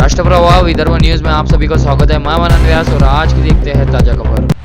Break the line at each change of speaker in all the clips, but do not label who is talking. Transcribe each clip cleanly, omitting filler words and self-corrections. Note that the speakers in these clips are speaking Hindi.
राष्ट्रप्रवाह विदर्भ न्यूज में आप सभी का स्वागत है। मैं मनन व्यास और आज की देखते हैं ताजा खबर।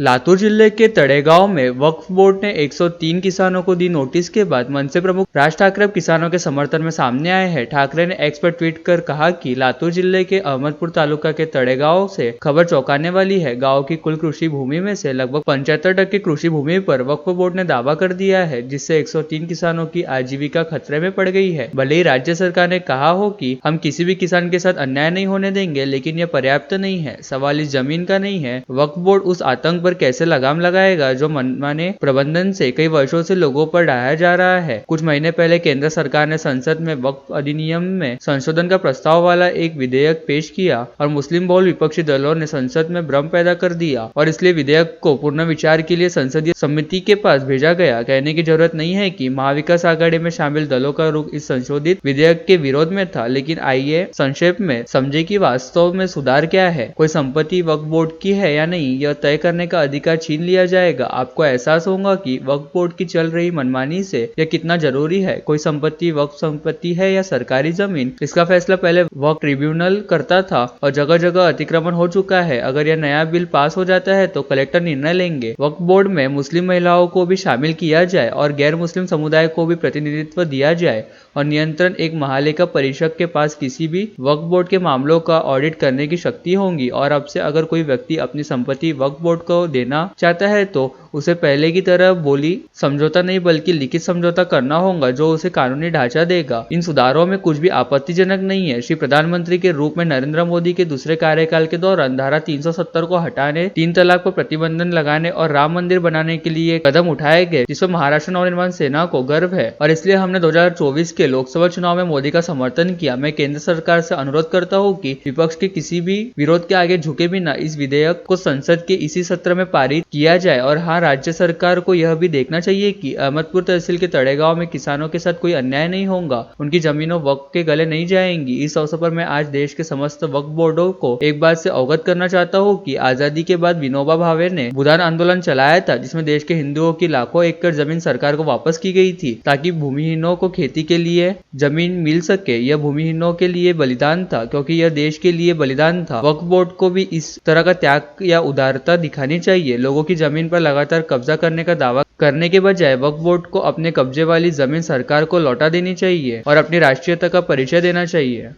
लातूर जिले के तड़ेगांव में वक्फ बोर्ड ने 103 किसानों को दी नोटिस के बाद मनसे प्रमुख राज ठाकरे अब किसानों के समर्थन में सामने आए हैं। ठाकरे ने एक्स पर ट्वीट कर कहा कि लातूर जिले के अहमदपुर तालुका के तड़ेगांव से खबर चौंकाने वाली है। गांव की कुल कृषि भूमि में से लगभग 75% कृषि भूमि पर वक्फ बोर्ड ने दावा कर दिया है, जिससे 103 किसानों की आजीविका खतरे में पड़ गई है। भले ही राज्य सरकार ने कहा हो कि हम किसी भी किसान के साथ अन्याय नहीं होने देंगे, लेकिन यह पर्याप्त नहीं है। सवाल इस जमीन का नहीं है। वक्फ बोर्ड उस आतंक कैसे लगाम लगाएगा जो मनमाने प्रबंधन से कई वर्षों से लोगों पर ढाया जा रहा है। कुछ महीने पहले केंद्र सरकार ने संसद में वक्फ अधिनियम में संशोधन का प्रस्ताव वाला एक विधेयक पेश किया और मुस्लिम बहुल विपक्षी दलों ने संसद में भ्रम पैदा कर दिया और इसलिए विधेयक को पुनः विचार के लिए संसदीय समिति के पास भेजा गया। कहने की जरूरत नहीं है कि महाविकास आघाड़ी में शामिल दलों का रुख इस संशोधित विधेयक के विरोध में था, लेकिन आइए संक्षेप में समझे कि वास्तव में सुधार क्या है। कोई संपत्ति वक्फ बोर्ड की है या नहीं, यह तय करने का अधिकार छीन लिया जाएगा। आपको एहसास होगा कि वक्फ बोर्ड की चल रही मनमानी से यह कितना जरूरी है। कोई संपत्ति वक्फ संपत्ति है या सरकारी जमीन, इसका फैसला पहले वक्फ ट्रिब्यूनल करता था और जगह जगह अतिक्रमण हो चुका है। अगर यह नया बिल पास हो जाता है तो कलेक्टर निर्णय लेंगे। वक्फ बोर्ड में मुस्लिम महिलाओं को भी शामिल किया जाए और गैर मुस्लिम समुदाय को भी प्रतिनिधित्व दिया जाए और नियंत्रण एक महालेखा परीक्षक के पास किसी भी वक्फ बोर्ड के मामलों का ऑडिट करने की शक्ति होगी। और अब से अगर कोई व्यक्ति अपनी संपत्ति वक्फ बोर्ड को देना चाहता है तो उसे पहले की तरह बोली समझौता नहीं बल्कि लिखित समझौता करना होगा, जो उसे कानूनी ढांचा देगा। इन सुधारों में कुछ भी आपत्तिजनक नहीं है। श्री प्रधानमंत्री के रूप में नरेंद्र मोदी के दूसरे कार्यकाल के दौरान धारा 370 को हटाने, 3 तलाक पर प्रतिबंधन लगाने और राम मंदिर बनाने के लिए कदम उठाए गए, जिस पर महाराष्ट्र नवनिर्माण सेना को गर्व है और इसलिए हमने 2024 के लोकसभा चुनाव में मोदी का समर्थन किया। मैं केंद्र सरकार से अनुरोध करता हूँ कि विपक्ष के किसी भी विरोध के आगे झुके बिना इस विधेयक को संसद के इसी सत्र में पारित किया जाए। और हाँ, राज्य सरकार को यह भी देखना चाहिए कि अहमदपुर तहसील के तड़ेगांव में किसानों के साथ कोई अन्याय नहीं होगा, उनकी जमीनों वक्फ के गले नहीं जाएंगी। इस अवसर पर मैं आज देश के समस्त वक्फ बोर्डों को एक बात से अवगत करना चाहता हूँ कि आजादी के बाद विनोबा भावे ने भूदान आंदोलन चलाया था, जिसमें देश के हिंदुओं की लाखों एकड़ जमीन सरकार को वापस की गई थी ताकि भूमिहीनों को खेती के लिए जमीन मिल सके। यह भूमिहीनों के लिए बलिदान था, क्योंकि यह देश के लिए बलिदान था। वक्फ बोर्ड को भी इस तरह का त्याग या उदारता दिखानी चाहिए। लोगों की जमीन पर लगातार कब्जा करने का दावा करने के बजाय वक्फ बोर्ड को अपने कब्जे वाली जमीन सरकार को लौटा देनी चाहिए और अपनी राष्ट्रीयता का परिचय देना चाहिए।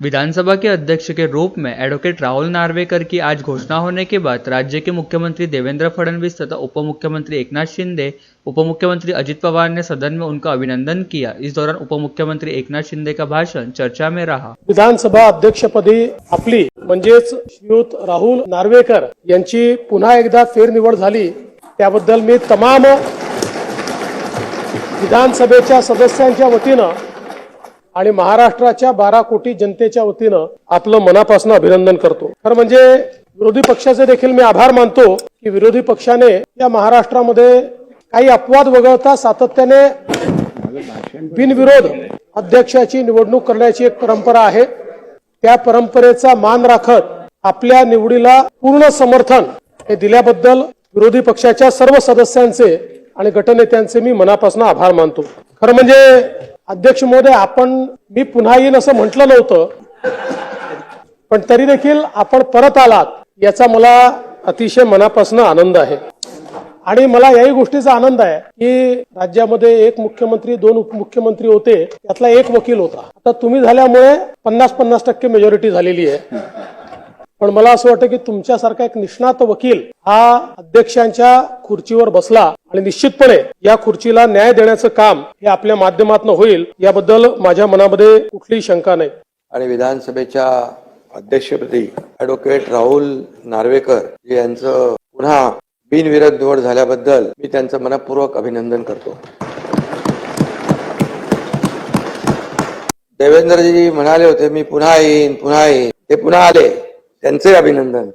विधानसभा के अध्यक्ष के रूप में एडवोकेट राहुल नार्वेकर की आज घोषणा होने के बाद राज्य के मुख्यमंत्री देवेंद्र फडणवीस तथा उप मुख्यमंत्री एकनाथ शिंदे, उप मुख्यमंत्री अजित पवार ने सदन में उनका अभिनंदन किया। इस दौरान उप मुख्यमंत्री एकनाथ शिंदे का भाषण चर्चा में रहा।
विधानसभा अध्यक्षपदी आपली म्हणजेच श्रीयुत राहुल नार्वेकर यांची पुन्हा एकदा फेरनिवड झाली, त्याबद्दल मी तमाम विधानसभेच्या सदस्यांच्या वतीनं आणि महाराष्ट्राच्या 12 कोटी जनतेच्या वतीनं आपलं मनापासून अभिनंदन करतो। खरं म्हणजे विरोधी पक्षाचे देखील मी आभार मानतो की विरोधी पक्षाने या महाराष्ट्रामध्ये काही अपवाद वगळता सातत्याने बिनविरोध अध्यक्षाची निवडणूक करण्याची एक परंपरा आहे। त्या परंपरेचा मान राखत आपल्या निवडीला पूर्ण समर्थन हे दिल्याबद्दल विरोधी पक्षाच्या सर्व सदस्यांचे आणि गटनेत्यांचे मी मनापासून आभार मानतो। खरं म्हणजे अध्यक्ष महोदय, मी पुन्हा येईन असं म्हटलं नव्हतं, पण तरी देखील आपण परत आलात याचा मला अतिशय मनापासून आनंद आहे। आणि मला याही गोष्टीचा आनंद आहे की राज्यामध्ये एक मुख्यमंत्री 2 उपमुख्यमंत्री होते, त्यातला एक वकील होता। आता तुम्ही झाल्यामुळे 50% मेजॉरिटी झालेली आहे। पण मला असं वाटतं की तुमच्यासारखा एक निष्णात वकील हा अध्यक्षांच्या खुर्चीवर बसला आणि निश्चितपणे या खुर्चीला न्याय देण्याचं काम हे आपल्या माध्यमातून होईल, याबद्दल माझ्या मनामध्ये कुठलीही शंका नाही।
आणि विधानसभेच्या अध्यक्षपदी ॲडव्होकेट राहुल नार्वेकर यांचं पुन्हा बिनविरोध निवड झाल्याबद्दल मी त्यांचं मनपूर्वक अभिनंदन करतो। देवेंद्रजी म्हणाले होते मी पुन्हा येईन, ते पुन्हा आले, त्यांचे अभिनंदन।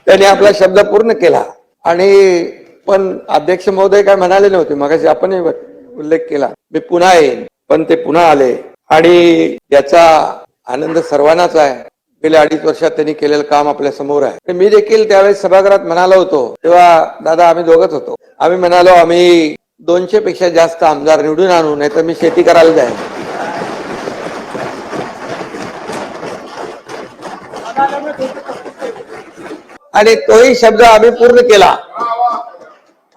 त्यांनी आपला शब्द पूर्ण केला आणि पण अध्यक्ष महोदय काय म्हणाले नव्हते, मगाशी आपण उल्लेख केला मी पुन्हा येईन, पण ते पुन्हा आले आणि याचा आनंद सर्वांनाच आहे। गेल्या 2.5 वर्षात त्यांनी केलेलं काम आपल्या समोर आहे। मी देखील त्यावेळेस सभागृहात म्हणालो होतो, तेव्हा दादा आम्ही दोघच होतो, आम्ही म्हणालो आम्ही 200 पेक्षा जास्त आमदार निवडून आणू, नाही तर मी शेती करायला जाईन. आणि तोही शब्द आम्ही पूर्ण केला.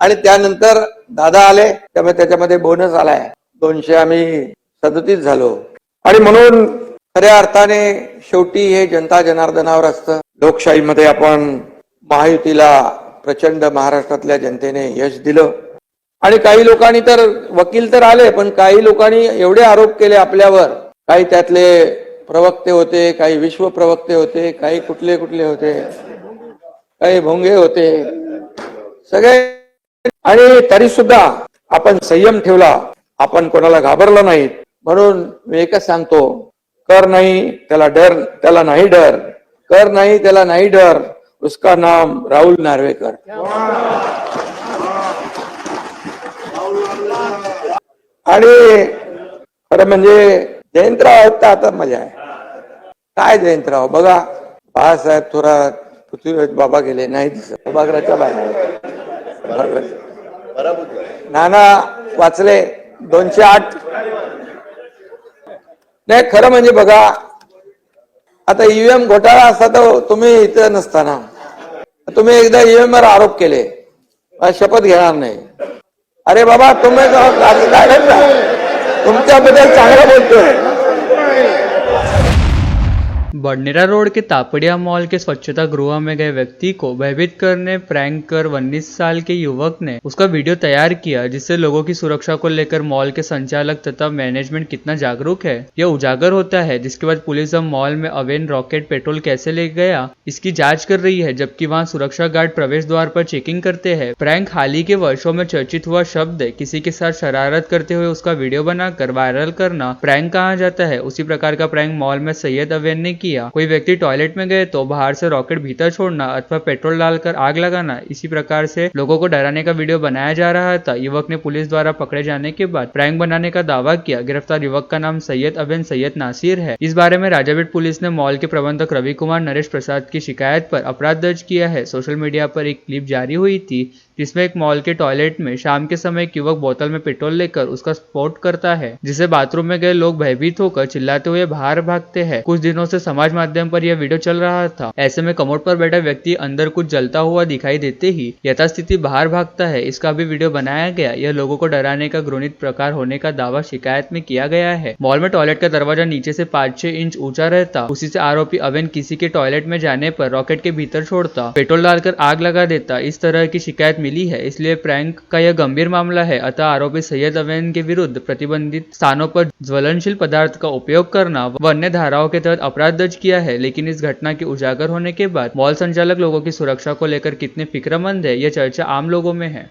आणि त्यानंतर दादा आले, त्यामुळे त्याच्यामध्ये बोनस आलाय. 200 आम्ही 37 झालो. आणि म्हणून खऱ्या अर्थाने शेवटी हे जनता जनार्दनावर असतं. लोकशाहीमध्ये आपण महायुतीला प्रचंड महाराष्ट्रातल्या जनतेने यश दिलं. आणि काही लोकांनी तर, वकील तर आले, पण काही लोकांनी एवढे आरोप केले आपल्यावर. काही त्यातले प्रवक्ते होते, काही विश्व प्रवक्ते होते, काही कुठले कुठले होते, काही भोंगे होते, सगळे. आणि तरी सुद्धा आपण संयम ठेवला, आपण कोणाला घाबरलो नाही. म्हणून मी एकच सांगतो, कर नाही त्याला डर, त्याला नाही डर, कर नाही त्याला नाही डर, उसका नाम राहुल नार्वेकर. आणि खरं म्हणजे जयंतराव आहेत तर आता मजा आहे. काय जयंतराव बघा, बाळासाहेब थोरात, पृथ्वीराज बाबा गेले, नाही दिसत, सभागृहाच्या बाहेर. नाना वाचले 208. नाही खरं म्हणजे बघा, आता ईव्हीएम घोटाळा असता तर तुम्ही इथं नसताना. तुम्ही एकदा ईव्हीएम वर आरोप केले, शपथ घेणार नाही. अरे बाबा, तुम्ही तुमच्याबद्दल चांगलं बोलतोय.
बडनेरा रोड के तापड़िया मॉल के स्वच्छता गृह में गए व्यक्ति को भयभीत करने प्रैंक कर 19 साल के युवक ने उसका वीडियो तैयार किया, जिससे लोगों की सुरक्षा को लेकर मॉल के संचालक तथा मैनेजमेंट कितना जागरूक है यह उजागर होता है। जिसके बाद पुलिस अब मॉल में अवैध रॉकेट पेट्रोल कैसे ले गया इसकी जांच कर रही है, जबकि वहां सुरक्षा गार्ड प्रवेश द्वार पर चेकिंग करते हैं। प्रैंक हाल ही के वर्षों में चर्चित हुआ शब्द है। किसी के साथ शरारत करते हुए उसका वीडियो बनाकर वायरल करना प्रैंक कहा जाता है। उसी प्रकार का प्रैंक मॉल में सैयद अवैन ने किया। कोई व्यक्ति टॉयलेट में गए तो बाहर से रॉकेट भीतर छोड़ना अथवा पेट्रोल डालकर आग लगाना, इसी प्रकार से लोगों को डराने का वीडियो बनाया जा रहा था। युवक ने पुलिस द्वारा पकड़े जाने के बाद प्रैंक बनाने का दावा किया। गिरफ्तार युवक का नाम सैयद अवैन सैयद नासिर है। इस बारे में राजाबेट पुलिस ने मॉल के प्रबंधक रवि कुमार नरेश प्रसाद की शिकायत पर अपराध दर्ज किया है। सोशल मीडिया पर एक क्लिप जारी हुई थी जिसमें एक मॉल के टॉयलेट में शाम के समय एक युवक बोतल में पेट्रोल लेकर उसका स्फोट करता है, जिसे बाथरूम में गए लोग भयभीत होकर चिल्लाते हुए बाहर भागते हैं। कुछ दिनों से समाज माध्यम पर यह वीडियो चल रहा था। ऐसे में कमोड पर बैठा व्यक्ति अंदर कुछ जलता हुआ दिखाई देते ही यथास्थिति बाहर भागता है। इसका भी वीडियो बनाया गया। यह लोगों को डराने का घृणित प्रकार होने का दावा शिकायत में किया गया है। मॉल में टॉयलेट का दरवाजा नीचे से 5-6 इंच ऊंचा रहता। उसी से आरोपी अवैन किसी के टॉयलेट में जाने पर रॉकेट के भीतर छोड़ता, पेट्रोल डालकर आग लगा देता। इस तरह की शिकायत मिली है, इसलिए प्रैंक का यह गंभीर मामला है। अतः आरोपी सैयद अवैन के विरुद्ध प्रतिबंधित स्थानों पर ज्वलनशील पदार्थ का उपयोग करना व अन्य धाराओं के तहत अपराध दर्ज किया है। लेकिन इस घटना के उजागर होने के बाद मॉल संचालक लोगों की सुरक्षा को लेकर कितने फिक्रमंद है, यह चर्चा आम लोगों में है।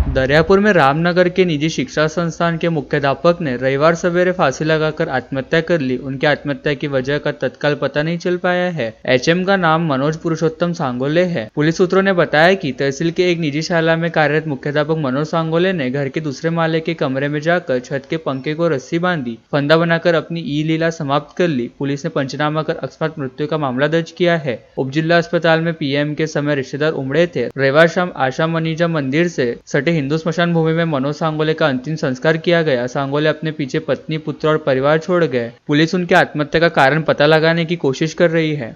दरियापुर में रामनगर के निजी शिक्षा संस्थान के मुख्याध्यापक ने रविवार सवेरे फांसी लगाकर आत्महत्या कर ली। उनकी आत्महत्या की वजह का तत्काल पता नहीं चल पाया है। एचएम का नाम मनोज पुरुषोत्तम सांगोले है। पुलिस सूत्रों ने बताया कि तहसील के एक निजी शाला में कार्यरत मुख्याध्यापक मनोज सांगोले ने घर के दूसरे माले के कमरे में जाकर छत के पंखे को रस्सी बांधी, फंदा बनाकर अपनी ई लीला समाप्त कर ली। पुलिस ने पंचनामा कर अकस्मात मृत्यु का मामला दर्ज किया है। उपजिला अस्पताल में पीएम के समय रिश्तेदार उमड़े थे। रविवार शाम आशा मनीजा मंदिर से सटे हिंदू स्मशान भूमि में मनोज सांगोले का अंतिम संस्कार किया गया। सांगोले अपने पीछे पत्नी, पुत्र और परिवार छोड़ गए। पुलिस उनकी आत्महत्या का कारण पता लगाने की कोशिश कर रही है।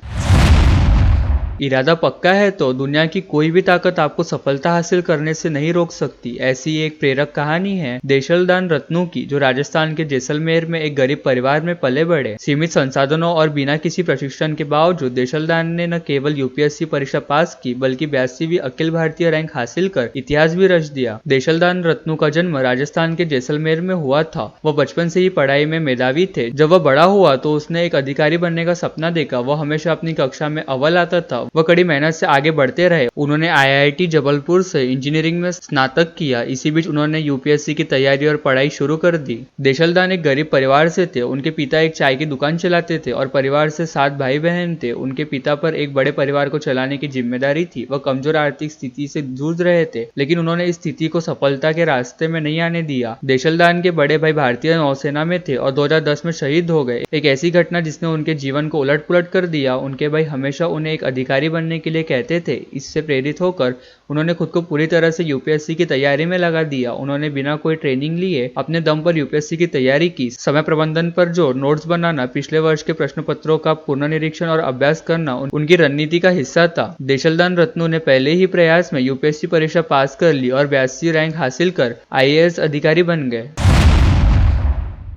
इरादा पक्का है तो दुनिया की कोई भी ताकत आपको सफलता हासिल करने से नहीं रोक सकती, ऐसी एक प्रेरक कहानी है देशलदान रत्नू की, जो राजस्थान के जैसलमेर में एक गरीब परिवार में पले बढ़े। सीमित संसाधनों और बिना किसी प्रशिक्षण के बावजूद देशलदान ने न केवल यूपीएससी परीक्षा पास की बल्कि 82वीं अखिल भारतीय रैंक हासिल कर इतिहास भी रच दिया। देशलदान रत्नू का जन्म राजस्थान के जैसलमेर में हुआ था। वह बचपन से ही पढ़ाई में मेधावी थे। जब वह बड़ा हुआ तो उसने एक अधिकारी बनने का सपना देखा। वह हमेशा अपनी कक्षा में अव्वल आता था। वह कड़ी मेहनत से आगे बढ़ते रहे। उन्होंने आईआईटी जबलपुर से इंजीनियरिंग में स्नातक किया। इसी बीच उन्होंने यूपीएससी की तैयारी और पढ़ाई शुरू कर दी। देशलदान एक गरीब परिवार से थे। उनके पिता एक चाय की दुकान चलाते थे और परिवार से 7 भाई बहन थे। उनके पिता पर एक बड़े परिवार को चलाने की जिम्मेदारी थी। वह कमजोर आर्थिक स्थिति से जूझ रहे थे, लेकिन उन्होंने इस स्थिति को सफलता के रास्ते में नहीं आने दिया। देशलदान के बड़े भाई भारतीय नौसेना में थे और 2010 में शहीद हो गए। एक ऐसी घटना जिसने उनके जीवन को उलट पुलट कर दिया। उनके भाई हमेशा उन्हें एक अधिकारी अधिकारी बनने के लिए कहते थे। इससे प्रेरित होकर उन्होंने खुद को पूरी तरह से यूपीएससी की तैयारी में लगा दिया। उन्होंने बिना कोई ट्रेनिंग लिए अपने दम पर यूपीएससी की तैयारी की। समय प्रबंधन पर जोर, नोट्स बनाना, पिछले वर्ष के प्रश्न पत्रों का पुनर्निरीक्षण और अभ्यास करना उनकी रणनीति का हिस्सा था। देशलदान रत्नू ने पहले ही प्रयास में यूपीएससी परीक्षा पास कर ली और 82 रैंक हासिल कर आईएएस अधिकारी बन गए।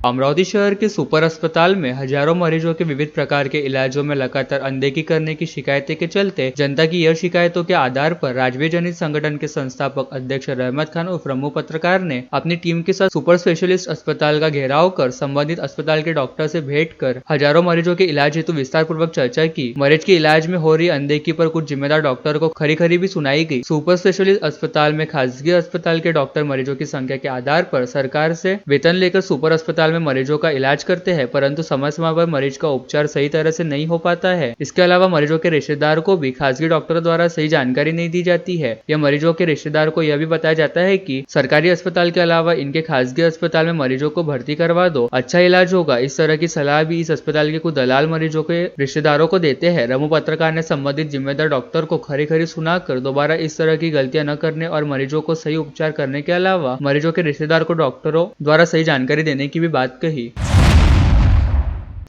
अमरावती शहर के सुपर अस्पताल में हजारों मरीजों के विविध प्रकार के इलाजों में लगातार अनदेखी करने की शिकायतें के चलते जनता की यह शिकायतों के आधार पर राजवीर जनित संगठन के संस्थापक अध्यक्ष रहमत खान उर्फ रम्मू पत्रकार ने अपनी टीम के साथ सुपर स्पेशलिस्ट अस्पताल का घेराव कर संबंधित अस्पताल के डॉक्टर से भेंट कर हजारों मरीजों के इलाज हेतु विस्तार पूर्वक चर्चा की। मरीज के इलाज में हो रही अनदेखी पर कुछ जिम्मेदार डॉक्टर को खरी खरी भी सुनाई गई। सुपर स्पेशलिस्ट अस्पताल में खासगी अस्पताल के डॉक्टर मरीजों की संख्या के आधार पर सरकार से वेतन लेकर सुपर अस्पताल में मरीजों का इलाज करते हैं, परंतु समय समय पर मरीज का उपचार सही तरह से नहीं हो पाता है। इसके अलावा मरीजों के रिश्तेदार को भी खासगी डॉक्टरों द्वारा सही जानकारी नहीं दी जाती है। यह मरीजों के रिश्तेदार को यह भी बताया जाता है कि सरकारी अस्पताल के अलावा इनके खासगी अस्पताल में मरीजों को भर्ती करवा दो, अच्छा इलाज होगा। इस तरह की सलाह भी इस अस्पताल के कुछ दलाल मरीजों के रिश्तेदारों को देते हैं। रम्मू पत्रकार ने संबंधित जिम्मेदार डॉक्टर को खरी खरी सुनाकर दोबारा इस तरह की गलतियां न करने और मरीजों को सही उपचार करने के अलावा मरीजों के रिश्तेदार को डॉक्टरों द्वारा सही जानकारी देने की भी बात कही।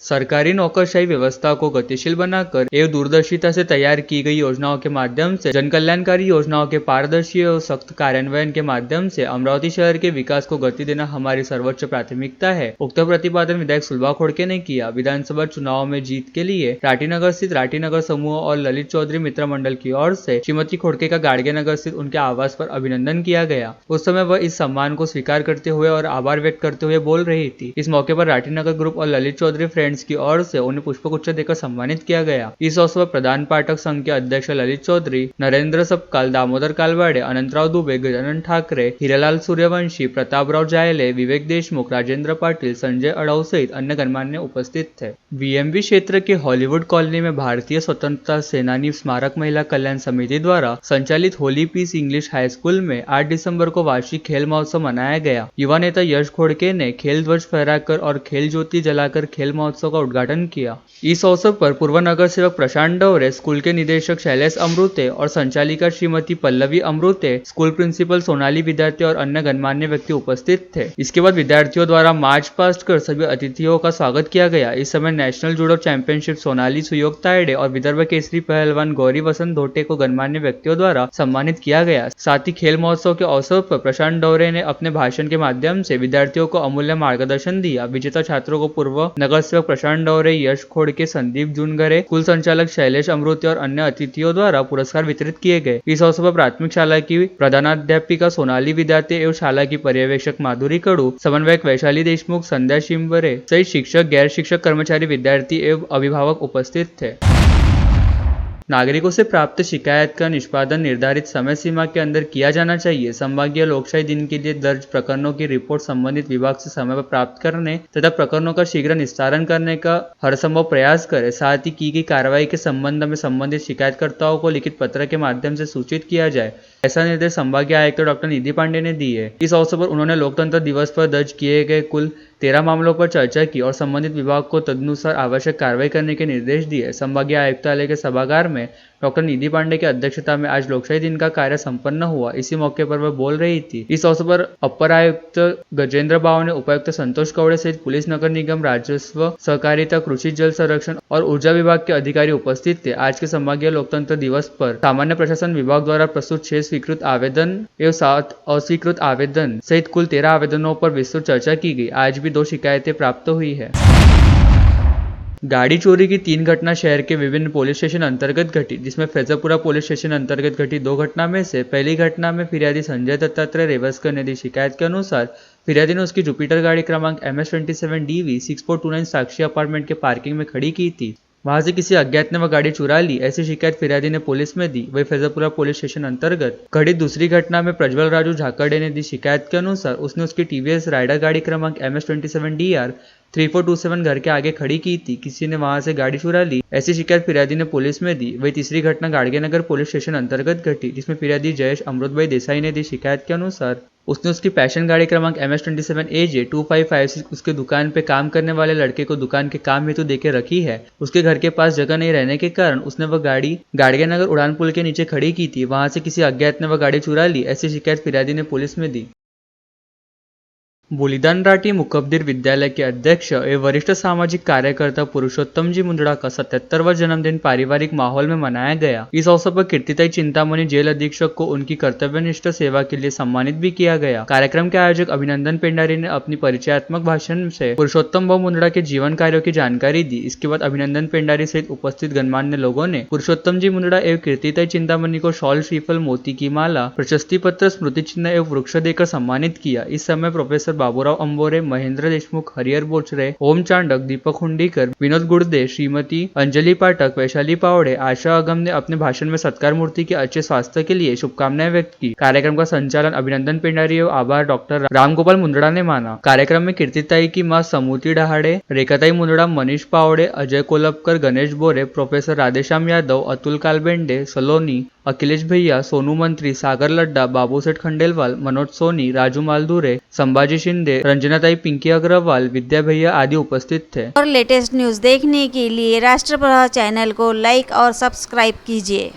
सरकारी नौकरशाही व्यवस्था को गतिशील बनाकर एवं दूरदर्शिता से तैयार की गई योजनाओं के माध्यम से जनकल्याणकारी योजनाओं के पारदर्शी एवं सख्त कार्यान्वयन के माध्यम से अमरावती शहर के विकास को गति देना हमारी सर्वोच्च प्राथमिकता है। उक्त प्रतिपादन विधायक सुलभा खोड़के ने किया। विधानसभा चुनाव में जीत के लिए राटीनगर स्थित राटीनगर समूह और ललित चौधरी मित्र मंडल की ओर से श्रीमती खोड़के का गाड़गे नगर स्थित उनके आवास पर अभिनंदन किया गया। उस समय वह इस सम्मान को स्वीकार करते हुए और आभार व्यक्त करते हुए बोल रही थी। इस मौके पर राटीनगर ग्रुप और ललित चौधरी फ्रेंड्स की ओर से उन्हें पुष्पगुच्छ देकर सम्मानित किया गया। इस अवसर पर प्रधान पाठक संघ के अध्यक्ष ललित चौधरी, नरेंद्र सबकाल, दामोदर कालवाड़े, अनंतराव दुबे, गजानन ठाकरे, हीरालाल सूर्यवंशी, प्रतापराव जायले, विवेक देशमुख, राजेंद्र पाटिल, संजय अड़ाव सहित अन्य गणमान्य उपस्थित थे। वीएमवी क्षेत्र के हॉलीवुड कॉलोनी में भारतीय स्वतंत्रता सेनानी स्मारक महिला कल्याण समिति द्वारा संचालित Holy Peace English High School में 8 दिसंबर को वार्षिक खेल महोत्सव मनाया गया। युवा नेता यश खोड़के ने खेल ध्वज फहराकर और खेल ज्योति जलाकर खेल महोत्सव का उद्घाटन किया। इस अवसर पर पूर्व नगर सेवक प्रशांत डवरे, स्कूल के निदेशक शैलेश अमृते और संचालिका श्रीमती पल्लवी अमृते, स्कूल प्रिंसिपल सोनाली, विद्यार्थी और अन्य गणमान्य व्यक्ति उपस्थित थे। इसके बाद विद्यार्थियों द्वारा मार्च पास्ट कर सभी अतिथियों का स्वागत किया गया। इस समय नेशनल जूडो चैंपियनशिप सोनाली सुयोग तायडे और विदर्भ केसरी पहलवान गौरी वसंत धोटे को गणमान्य व्यक्तियों द्वारा सम्मानित किया गया। साथ ही खेल महोत्सव के अवसर पर प्रशांत डवरे ने अपने भाषण के माध्यम से विद्यार्थियों को अमूल्य मार्गदर्शन दिया। विजेता छात्रों को पूर्व नगर सेवक प्रशांत डवरे, यश खोड़के, संदीप जुनगरे, स्कूल संचालक शैलेश अमृते और अन्य अतिथियों द्वारा पुरस्कार वितरित किए गए। इस अवसर पर प्राथमिक शाला की प्रधानाध्यापिका सोनाली, विद्यार्थी एवं शाला की पर्यवेक्षक माधुरी कड़ू, समन्वयक वैशाली देशमुख, संध्या शिंबरे सहित शिक्षक, गैर शिक्षक, कर्मचारी, विद्यार्थी एवं अभिभावक उपस्थित थे। नागरिकों से प्राप्त शिकायत का निष्पादन निर्धारित समय सीमा के अंदर किया जाना चाहिए। संभागीय लोकशाही दिन के लिए दर्ज प्रकरणों की रिपोर्ट संबंधित विभाग से समय पर प्राप्त करने तथा प्रकरणों का शीघ्र निस्तारण करने का हर संभव प्रयास करें। साथ ही की गई कार्रवाई के संबंध में संबंधित शिकायतकर्ताओं को लिखित पत्र के माध्यम से सूचित किया जाए। ऐसा निर्देश संभागीय आयुक्त डॉक्टर निधि पांडे ने दी है। इस अवसर पर उन्होंने लोकतंत्र दिवस पर दर्ज किए गए कुल 13 मामलों पर चर्चा की और संबंधित विभाग को तदनुसार आवश्यक कार्रवाई करने के निर्देश दिए। संभागीय आयुक्तालय के सभागार में डॉक्टर निधि पांडे की अध्यक्षता में आज लोकशाही दिन का कार्य संपन्न हुआ। इसी मौके पर वह बोल रही थी। इस अवसर पर अपर आयुक्त गजेंद्र बाव ने उपायुक्त संतोष कौड़े सहित पुलिस, नगर निगम, राजस्व, सहकारिता, कृषि, जल संरक्षण और ऊर्जा विभाग के अधिकारी उपस्थित थे। आज के संभागीय लोकतंत्र दिवस पर सामान्य प्रशासन विभाग द्वारा प्रस्तुत 6 स्वीकृत आवेदन एवं 7 अस्वीकृत आवेदन सहित कुल 13 आवेदनों पर विस्तृत चर्चा की गई। आज भी 2 शिकायतें प्राप्त हुई है। गाड़ी चोरी की 3 घटना शहर के विभिन्न पुलिस स्टेशन अंतर्गत घटी, जिसमें फैजलपुरा पुलिस स्टेशन अंतर्गत घटी 2 घटना में से पहली घटना में फिरियादी संजय दत्तात्रेय रेवस्कर ने दी शिकायत के अनुसार फिरियादी ने उसकी जुपिटर गाड़ी क्रमांक MS27DV 6429 साक्षी अपार्टमेंट के पार्किंग में खड़ी की थी। वहां से किसी अज्ञात ने वह गाड़ी चुरा ली, ऐसी शिकायत फिरियादी ने पुलिस में दी। वही फैजलपुरा पुलिस स्टेशन अंतर्गत घटित दूसरी घटना में प्रज्वल राजू झाकड़े ने दी शिकायत के अनुसार उसने उसकी TVS राइडर गाड़ी क्रमांक MS27DR 3427 घर के आगे खड़ी की थी। किसी ने वहां से गाड़ी चुरा ली, ऐसी शिकायत फिरियादी ने पुलिस में दी। वही तीसरी घटना गाड़गेनगर पुलिस स्टेशन अंतर्गत घटी, जिसमें फिरियादी जयेश अमृतभाई देसाई ने दी शिकायत के अनुसार उसने उसकी पैशन गाड़ी क्रमांक MS27 AJ 2556 उसके दुकान पे काम करने वाले लड़के को दुकान के काम हेतु देके रखी है। उसके घर के पास जगह नहीं रहने के कारण उसने वह गाड़ी गाड़गेनगर उड़ान पुल के नीचे खड़ी की थी। वहां से किसी अज्ञात ने वह गाड़ी चुरा ली, ऐसी शिकायत फिरियादी ने पुलिस में दी। बलिदान राठी मुकबदीर विद्यालय के अध्यक्ष एवं वरिष्ठ सामाजिक कार्यकर्ता पुरुषोत्तम जी मुंदड़ा का 77वां जन्मदिन पारिवारिक माहौल में मनाया गया। इस अवसर पर कीर्तिताई चिंतामणि जेल अधीक्षक को उनकी कर्तव्यनिष्ठ सेवा के लिए सम्मानित भी किया गया। कार्यक्रम के आयोजक अभिनंदन पेंडारी ने अपनी परिचयात्मक भाषण से पुरुषोत्तम व मुंदड़ा के जीवन कार्यों की जानकारी दी। इसके बाद अभिनंदन पेंडारी सहित उपस्थित गणमान्य लोगों ने पुरुषोत्तम जी मुंदड़ा एवं कीर्तिताई चिंतामणि को शॉल, श्रीफल, मोती की माला, प्रशस्ति पत्र, स्मृति चिन्ह एवं वृक्ष देकर सम्मानित किया। इस समय प्रोफेसर बाबूराव अंबोरे, महेंद्र देशमुख, हरिहर बोचरे, ओम चांडक, दीपक हुंडीकर, विनोद गुड़दे, श्रीमती अंजलि पाठक, वैशाली पावड़े, आशा अगम ने अपने भाषण में सत्कार मूर्ति के अच्छे स्वास्थ्य के लिए शुभकामनाएं व्यक्त की। कार्यक्रम का संचालन अभिनंदन पेंडारी एवं आभार डॉक्टर रामगोपाल मुंदड़ा ने माना। कार्यक्रम में कीर्तिताई की मां समूति डहाड़े, रेखाताई मुंदड़ा, मनीष पावड़े, अजय कोलपकर, गणेश बोरे, प्रोफेसर राधेश्याम यादव, अतुल कालबेंडे, सलोनी, अखिलेश भैया, सोनू मंत्री, सागर लड्डा, बाबूसेठ खंडेलवाल, मनोज सोनी, राजू मालदूरे, संभाजी शिंदे, रंजनाताई पिंकी अग्रवाल, विद्या भैया आदि उपस्थित थे।
और लेटेस्ट न्यूज देखने के लिए राष्ट्रप्रभा चैनल को लाइक और सब्सक्राइब कीजिए।